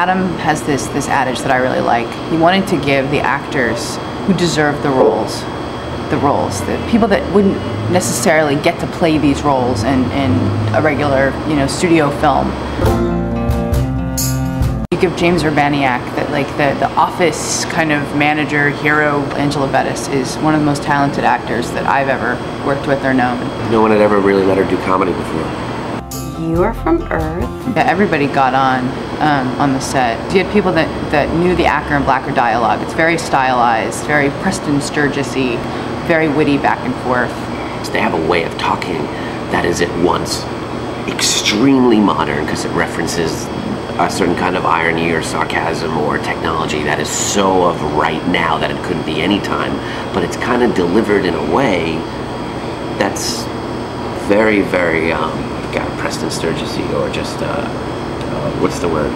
Adam has this adage that I really like. He wanted to give the actors who deserve the roles, the people that wouldn't necessarily get to play these roles in a regular, studio film. You give James Urbaniak that, like, the office kind of manager hero. Angela Bettis is one of the most talented actors that I've ever worked with or known. No one had ever really let her do comedy before. You are from Earth? Yeah, everybody got on the set. You had people that knew the Acker and Blacker dialogue. It's very stylized, very Preston Sturgis-y, very witty back and forth. They have a way of talking that is at once extremely modern because it references a certain kind of irony or sarcasm or technology that is so of right now that it couldn't be any time, but it's kind of delivered in a way that's very, very Preston Sturgis-y, or just what's the word?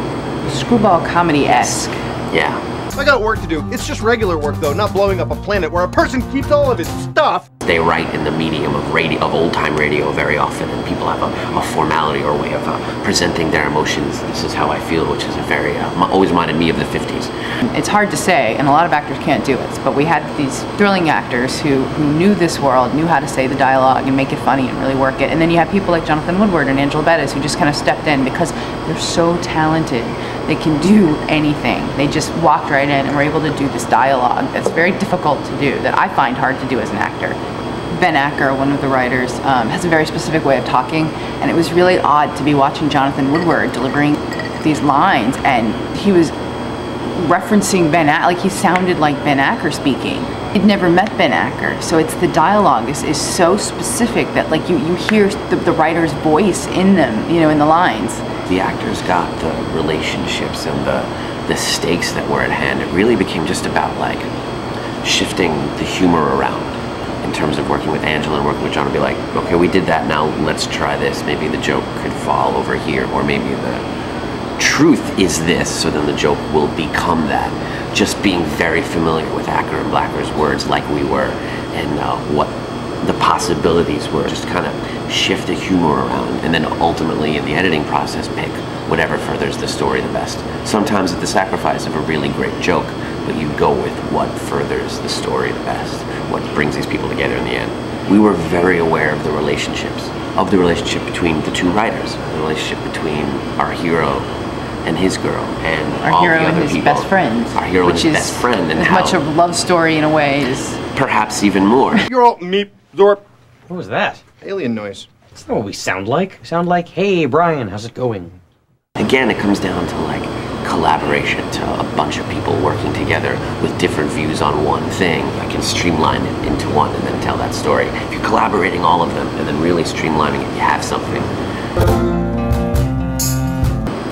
Screwball comedy-esque. Yeah. I got work to do. It's just regular work, though, not blowing up a planet where a person keeps all of his stuff. They write in the medium of radio, of old-time radio, very often, and people have a formality or a way of presenting their emotions. This is how I feel, which is a very always reminded me of the 50s. It's hard to say, and a lot of actors can't do it, but we had these thrilling actors who knew this world, knew how to say the dialogue and make it funny and really work it. And then you have people like Jonathan Woodward and Angela Bettis who just kind of stepped in because they're so talented. They can do anything. They just walked right in and were able to do this dialogue that's very difficult to do, that I find hard to do as an actor. Ben Acker, one of the writers, has a very specific way of talking, and it was really odd to be watching Jonathan Woodward delivering these lines, and he was referencing Ben Acker, like he sounded like Ben Acker speaking. He'd never met Ben Acker, so it's the dialogue is so specific that, like, you hear the writer's voice in them, in the lines. The actors got the relationships and the stakes that were at hand. It really became just about, like, shifting the humor around in terms of working with Angela and working with John to be like, okay, we did that, now let's try this. Maybe the joke could fall over here, or maybe the truth is this, so then the joke will become that. Just being very familiar with Acker and Blacker's words like we were, and what the possibilities were, just kind of shift the humor around, and then ultimately in the editing process pick whatever furthers the story the best. Sometimes at the sacrifice of a really great joke, but you go with what furthers the story the best, what brings these people together in the end. We were very aware of the relationships, between the two writers, the relationship between our hero and his girl, and our hero and his best friend. Our hero and his best friend, and as how much a love story in a way is perhaps even more. You're all meep, Zorp. What was that? Alien noise. That's not what we sound like. We sound like, hey, Brian, how's it going? Again, it comes down to, like, collaboration, to a bunch of people working together with different views on one thing. I can streamline it into one and then tell that story. If you're collaborating all of them and then really streamlining it, you have something.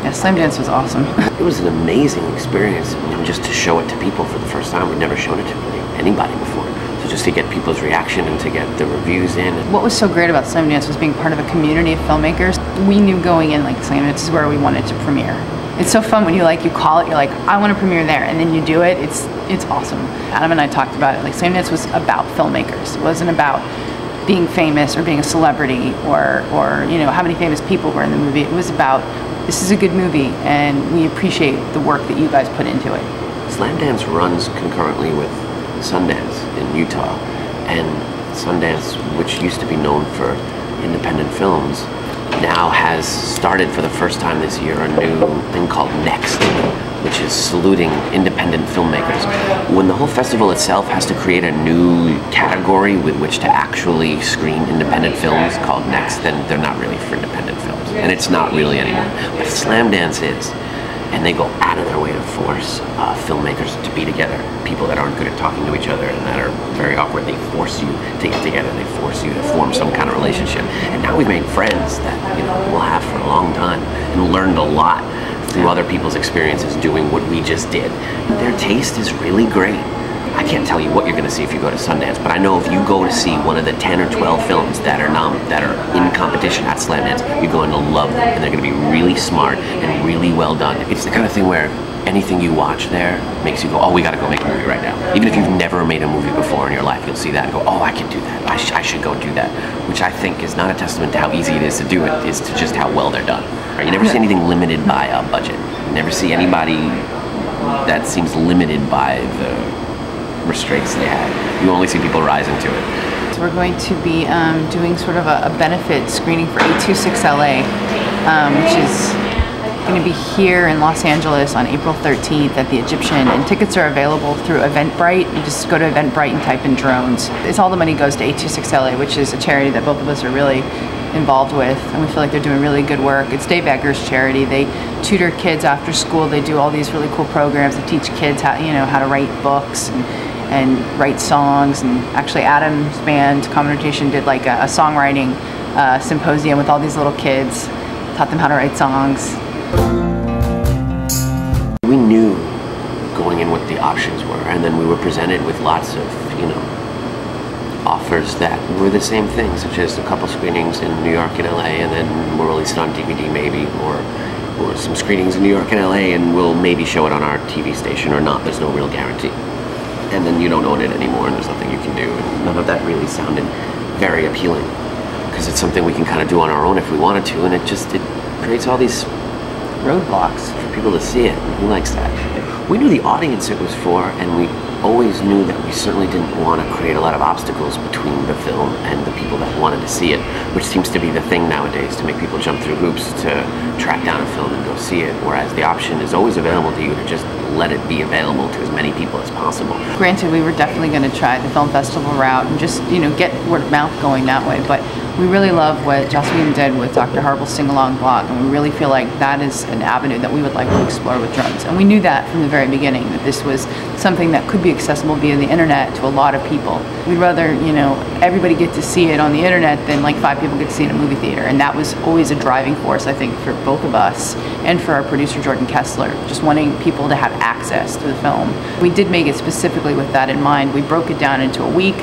Yeah, Slamdance was awesome. It was an amazing experience, just to show it to people for the first time. We'd never shown it to anybody before. So just to get people's reaction and to get the reviews in. What was so great about Slamdance was being part of a community of filmmakers. We knew going in, like, Slamdance is where we wanted to premiere. It's so fun when you call it, you're like, I want to premiere there, and then you do it. It's awesome. Adam and I talked about it. Like, Slamdance was about filmmakers. It wasn't about being famous or being a celebrity or how many famous people were in the movie. It was about, this is a good movie, and we appreciate the work that you guys put into it. Slamdance runs concurrently with Sundance in Utah, and Sundance, which used to be known for independent films, now has started for the first time this year a new thing called Next, which is saluting independent filmmakers. When the whole festival itself has to create a new category with which to actually screen independent films called Next, then they're not really for independent films, and it's not really anymore. But Slamdance is. And they go out of their way to force filmmakers to be together. People that aren't good at talking to each other and that are very awkward, they force you to get together. They force you to form some kind of relationship. And now we've made friends that we'll have for a long time, and learned a lot through other people's experiences doing what we just did. Their taste is really great. I can't tell you what you're going to see if you go to Sundance, but I know if you go to see one of the 10 or 12 films that are in competition at Slamdance, you're going to love them, and they're going to be really smart and really well done. It's the kind of thing where anything you watch there makes you go, oh, we got to go make a movie right now. Even if you've never made a movie before in your life, you'll see that and go, oh, I can do that. I should go do that. Which I think is not a testament to how easy it is to do it, is to just how well they're done. You never see anything limited by a budget. You never see anybody that seems limited by the restraints they have. You only see people rising to it. So we're going to be doing sort of a benefit screening for 826LA, which is going to be here in Los Angeles on April 13th at the Egyptian, and tickets are available through Eventbrite. You just go to Eventbrite and type in drones. It's all the money goes to 826LA, which is a charity that both of us are really involved with, and we feel like they're doing really good work. It's Dave Eggers' charity. They tutor kids after school. They do all these really cool programs that teach kids how to write books and write songs. And actually Adam's band, Common Rotation, did like a songwriting symposium with all these little kids, taught them how to write songs. We knew going in what the options were, and then we were presented with lots of, offers that were the same thing, such as a couple screenings in New York and LA, and then we'll release it on DVD maybe, or some screenings in New York and LA, and we'll maybe show it on our TV station or not. There's no real guarantee. And then you don't own it anymore, and there's nothing you can do. And none of that really sounded very appealing, because it's something we can kind of do on our own if we wanted to, and it creates all these roadblocks for people to see it. Who likes that? We knew the audience it was for, and we always knew that we certainly didn't want to create a lot of obstacles between the film and the people that wanted to see it, which seems to be the thing nowadays, to make people jump through hoops to track down a film and go see it, whereas the option is always available to you to just let it be available to as many people as possible. Granted, we were definitely going to try the film festival route and just, get word of mouth going that way, but we really love what Joss Whedon did with Dr. Harble's sing-along blog, and we really feel like that is an avenue that we would like to explore with drones. And we knew that from the very beginning, that this was something that could be accessible via the internet to a lot of people. We'd rather, everybody get to see it on the internet than like 5 people get to see it in a movie theater. And that was always a driving force, I think, for both of us and for our producer, Jordan Kessler, just wanting people to have access to the film. We did make it specifically with that in mind. We broke it down into a week.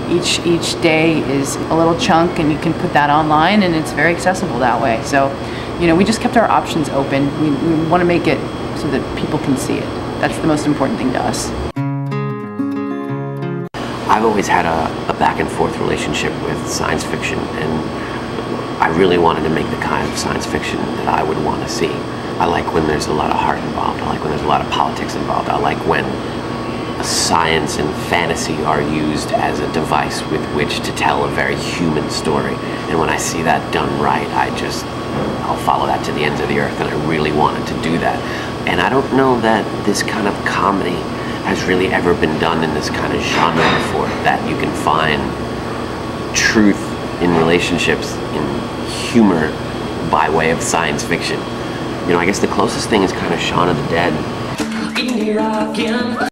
Each day is a little chunk, and you can put that online, and it's very accessible that way. So, we just kept our options open. We want to make it so that people can see it. That's the most important thing to us. I've always had a back and forth relationship with science fiction, and I really wanted to make the kind of science fiction that I would want to see. I like when there's a lot of heart involved. I like when there's a lot of politics involved. I like when science and fantasy are used as a device with which to tell a very human story. And when I see that done right, I'll follow that to the ends of the earth, and I really wanted to do that. And I don't know that this kind of comedy has really ever been done in this kind of genre before, that you can find truth in relationships, in humor by way of science fiction. I guess the closest thing is kind of Shaun of the Dead.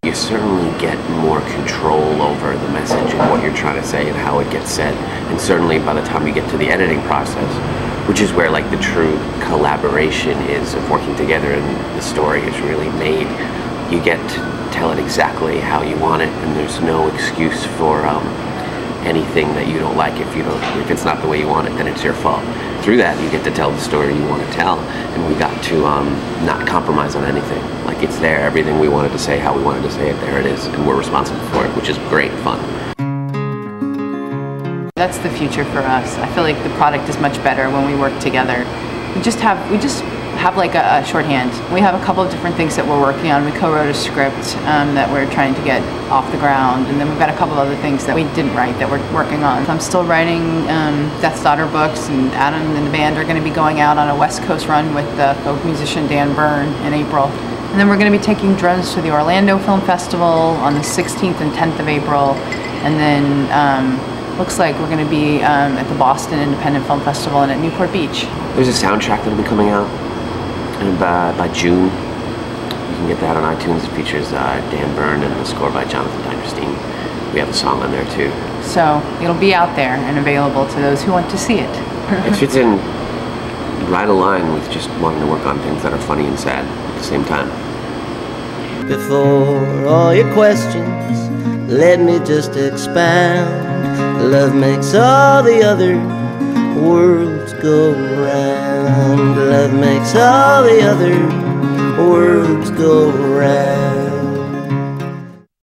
You certainly get more control over the message and what you're trying to say and how it gets said. And certainly by the time you get to the editing process, which is where like the true collaboration is of working together and the story is really made, you get to tell it exactly how you want it, and there's no excuse for anything that you don't like. If it's not the way you want it, then it's your fault. Through that, you get to tell the story you want to tell, and we got to not compromise on anything. Like, it's there, everything we wanted to say, how we wanted to say it, there it is, and we're responsible for it, which is great fun. That's the future for us. I feel like the product is much better when we work together. We just have like a shorthand. We have a couple of different things that we're working on. We co-wrote a script that we're trying to get off the ground, and then we've got a couple of other things that we didn't write that we're working on. I'm still writing Death's Daughter books, and Adam and the band are going to be going out on a West Coast run with folk musician Dan Byrne in April. And then we're going to be taking drones to the Orlando Film Festival on the 16th and 10th of April, and then looks like we're going to be at the Boston Independent Film Festival and at Newport Beach. There's a soundtrack that'll be coming out, and by June, you can get that on iTunes. It features Dan Byrne and the score by Jonathan Dinerstein. We have a song on there too. So it'll be out there and available to those who want to see it. It fits in right aligned with just wanting to work on things that are funny and sad at the same time. Before all your questions, let me just expound. Love makes all the other worlds go round. Love makes all the other worlds go round.